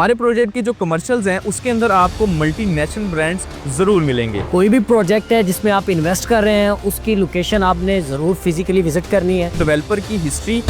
हमारे प्रोजेक्ट के जो कमर्शियल्स हैं उसके अंदर आपको मल्टीनेशनल ब्रांड्स जरूर मिलेंगे। कोई भी प्रोजेक्ट है जिसमें आप इन्वेस्ट कर रहे हैं उसकी लोकेशन आपने जरूर फिजिकली विजिट करनी है। डेवलपर की हिस्ट्री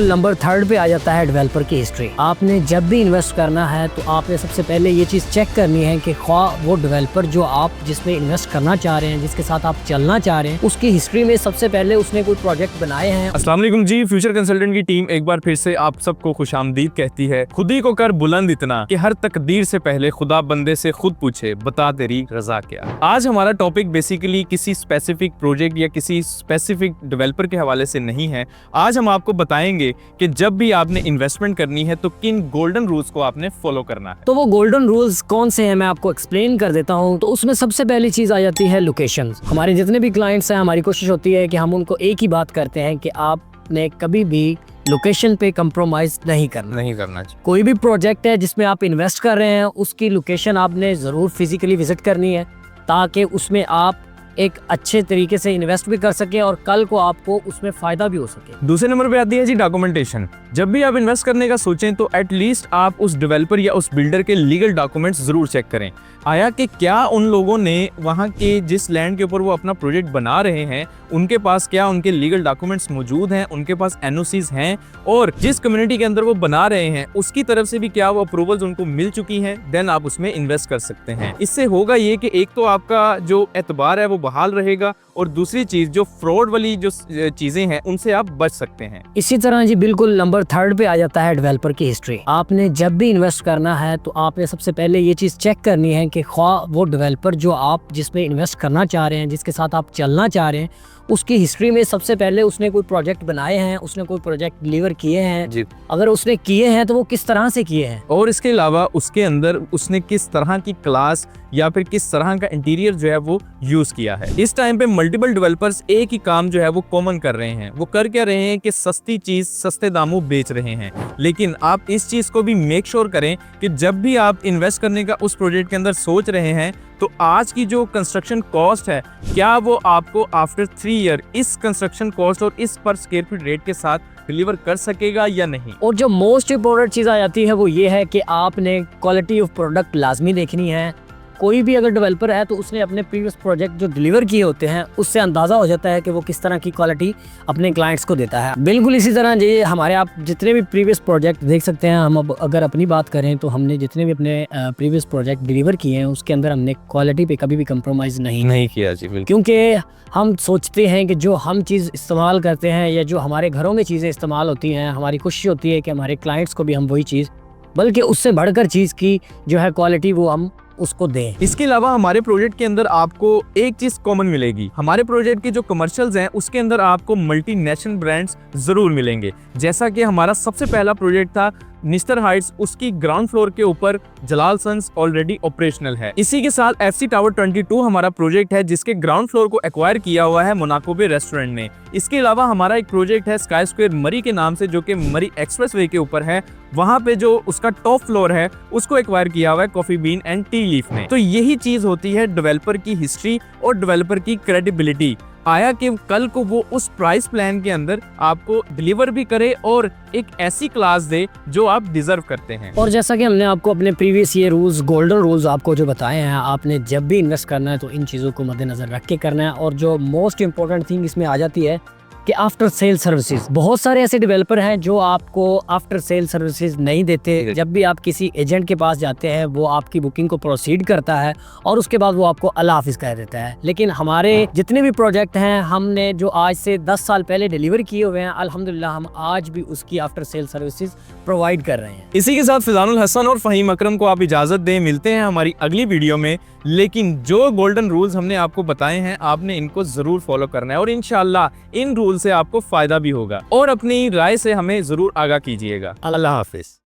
नंबर 3 पे आ जाता है डेवलपर की हिस्ट्री। आपने जब भी इन्वेस्ट करना है तो आपने सबसे पहले ये चीज़ चेक करनी है कि ख्वाह वो डेवलपर जो आप जिसमें इन्वेस्ट करना चाह रहे हैं, जिसके साथ आप चलना चाह रहे हैं, उसकी हिस्ट्री में सबसे पहले उसने कोई प्रोजेक्ट बनाए हैं। अस्सलाम वालेकुम जी, फ्यूचर कंसल्टेंट की टीम एक बार फिर से आप सबको खुशामदीद कहती है। खुद ही को कर बुलंद इतना कि हर तकदीर से पहले खुदा बंदे से खुद पूछे बता तेरी रजा क्या। आज हमारा टॉपिक बेसिकली किसी स्पेसिफिक प्रोजेक्ट या किसी स्पेसिफिक डेवलपर के हवाले से नहीं है। आज हम आपको बताएंगे कि जब भी आपने इन्वेस्टमेंट करनी है तो किन गोल्डन रूल्स को आपने फॉलो करना है। तो वो गोल्डन रूल्स कौन से हैं मैं आपको एक्सप्लेन कर देता हूँ। तो उसमें सबसे पहली चीज आ जाती है लोकेशन। हमारे जितने भी क्लाइंट्स हैं, हमारी कोशिश होती है कि हम उनको एक ही बात करते हैं कि आपने कभी भी लोकेशन पे कंप्रोमाइज नहीं करना चाहिए। कोई भी प्रोजेक्ट है जिसमें आप इन्वेस्ट कर रहे हैं उसकी लोकेशन आपने जरूर फिजिकली विजिट करनी है ताकि उसमें आप एक अच्छे तरीके से इन्वेस्ट भी कर सके और कल को आपको उसमें फायदा भी हो सके। दूसरे नंबर पे आती है जी डॉक्यूमेंटेशन। जब भी आप इन्वेस्ट करने का सोचें तो एटलीस्ट आप उस डेवलपर या उस बिल्डर के लीगल डॉक्यूमेंट्स जरूर चेक करें। आया कि क्या उन लोगों ने वहां के जिस लैंड के ऊपर वो अपना प्रोजेक्ट बना रहे हैं उनके पास क्या उनके लीगल डॉक्यूमेंट्स मौजूद हैं, उनके पास एनओसीज हैं, और जिस कम्युनिटी के अंदर वो बना रहे हैं उसकी तरफ से भी क्या वो अप्रूवल्स उनको मिल चुकी हैं, देन आप उसमें इन्वेस्ट कर सकते हैं। इससे होगा ये कि एक तो आपका जो एतबार है वो बहाल रहेगा और दूसरी चीज जो फ्रॉड वाली जो चीजें हैं उनसे आप बच सकते हैं। इसी तरह जी बिल्कुल नंबर 3 पे आ जाता है डेवलपर की हिस्ट्री। आपने जब भी इन्वेस्ट करना है तो आपने सबसे पहले ये चीज चेक करनी है कि ख्वाह वो डेवलपर जो आप जिसमें इन्वेस्ट करना चाह रहे हैं, जिसके साथ आप चलना चाह रहे हैं, उसकी हिस्ट्री में सबसे पहले उसने कोई प्रोजेक्ट बनाए हैं, उसने कोई प्रोजेक्ट डिलीवर किए हैं जी। अगर उसने किए हैं तो वो किस तरह से किए हैं, और इसके अलावा उसके अंदर उसने किस तरह की क्लास या फिर किस तरह का इंटीरियर जो है वो यूज किया है। इस टाइम पे मल्टीपल डेवलपर्स एक ही काम जो है वो कॉमन कर रहे हैं। वो कर क्या रहे हैं कि सस्ती चीज सस्ते दामों बेच रहे हैं। लेकिन आप इस चीज को भी मेक श्योर करें कि जब भी आप इन्वेस्ट करने का उस प्रोजेक्ट के अंदर सोच रहे हैं तो आज की जो कंस्ट्रक्शन कॉस्ट है क्या वो आपको आफ्टर 3 ईयर इस कंस्ट्रक्शन कॉस्ट और इस पर स्क्वायर फीट रेट के साथ डिलीवर कर सकेगा या नहीं। और जो मोस्ट इम्पोर्टेंट चीज़ आ जाती है वो ये है कि आपने क्वालिटी ऑफ प्रोडक्ट लाजमी देखनी है। कोई भी अगर डेवलपर है तो उसने अपने प्रीवियस प्रोजेक्ट जो डिलीवर किए होते हैं उससे अंदाज़ा हो जाता है कि वो किस तरह की क्वालिटी अपने क्लाइंट्स को देता है। बिल्कुल इसी तरह ये हमारे आप जितने भी प्रीवियस प्रोजेक्ट देख सकते हैं। हम अब अगर अपनी बात करें तो हमने जितने भी अपने प्रीवियस प्रोजेक्ट डिलीवर किए हैं उसके अंदर हमने क्वालिटी पे कभी भी कंप्रोमाइज़ नहीं किया जी। बिल्कुल, क्योंकि हम सोचते हैं कि जो हम चीज़ इस्तेमाल करते हैं या जो हमारे घरों में चीज़ें इस्तेमाल होती हैं, हमारी कोशिश होती है कि हमारे क्लाइंट्स को भी हम वही चीज़ बल्कि उससे बढ़कर चीज़ की जो है क्वालिटी वो हम उसको दें। इसके अलावा हमारे प्रोजेक्ट के अंदर आपको एक चीज कॉमन मिलेगी। हमारे प्रोजेक्ट के जो कमर्शियल्स हैं उसके अंदर आपको मल्टीनेशनल ब्रांड्स जरूर मिलेंगे। जैसा कि हमारा सबसे पहला प्रोजेक्ट था निस्टर हाइट्स, उसकी ग्राउंड फ्लोर के ऊपर जलाल सन्स ऑलरेडी ऑपरेशनल है। इसी के साथ एफसी टावर 22 हमारा प्रोजेक्ट है जिसके ग्राउंड फ्लोर को एक्वायर किया हुआ है मोनाको बे रेस्टोरेंट ने। इसके अलावा हमारा एक प्रोजेक्ट है स्काई स्क्वायर मरी के नाम से जो कि मरी एक्सप्रेसवे के ऊपर है। वहां पे जो उसका टॉप फ्लोर है उसको एक्वायर किया हुआ है coffee bean and T leaf ने। तो यही चीज होती है डेवलपर की हिस्ट्री और डेवलपर की क्रेडिबिलिटी। आया कि कल को वो उस प्राइस प्लान के अंदर आपको डिलीवर भी करे और एक ऐसी क्लास दे जो आप डिजर्व करते हैं। और जैसा कि हमने आपको अपने प्रीवियस ये रूल्स गोल्डन रूल्स आपको जो बताए हैं, आपने जब भी इन्वेस्ट करना है तो इन चीज़ों को मद्देनजर रख के करना है। और जो मोस्ट इम्पोर्टेंट थिंग इसमें आ जाती है कि आफ्टर सेल सर्विसेज। बहुत सारे ऐसे डेवलपर हैं जो आपको आफ्टर सेल सर्विसेज नहीं देते। जब भी आप किसी एजेंट के पास जाते हैं वो आपकी बुकिंग को प्रोसीड करता है और उसके बाद वो आपको अल्लाह हाफिज कह देता है। लेकिन हमारे जितने भी प्रोजेक्ट हैं हमने जो आज से 10 साल पहले डिलीवर किए हुए हैं, अल्हम्दुलिल्लाह हम आज भी उसकी आफ्टर सेल सर्विसेज प्रोवाइड कर रहे हैं। इसी के साथ फिजानुल हसन और फहीम अकरम को आप इजाजत दें। मिलते हैं हमारी अगली वीडियो में। लेकिन जो गोल्डन रूल्स हमने आपको बताए हैं आपने इनको जरूर फॉलो करना है और इंशाल्लाह इन रूल से आपको फायदा भी होगा। और अपनी राय से हमें जरूर आगाह कीजिएगा। अल्लाह हाफिज।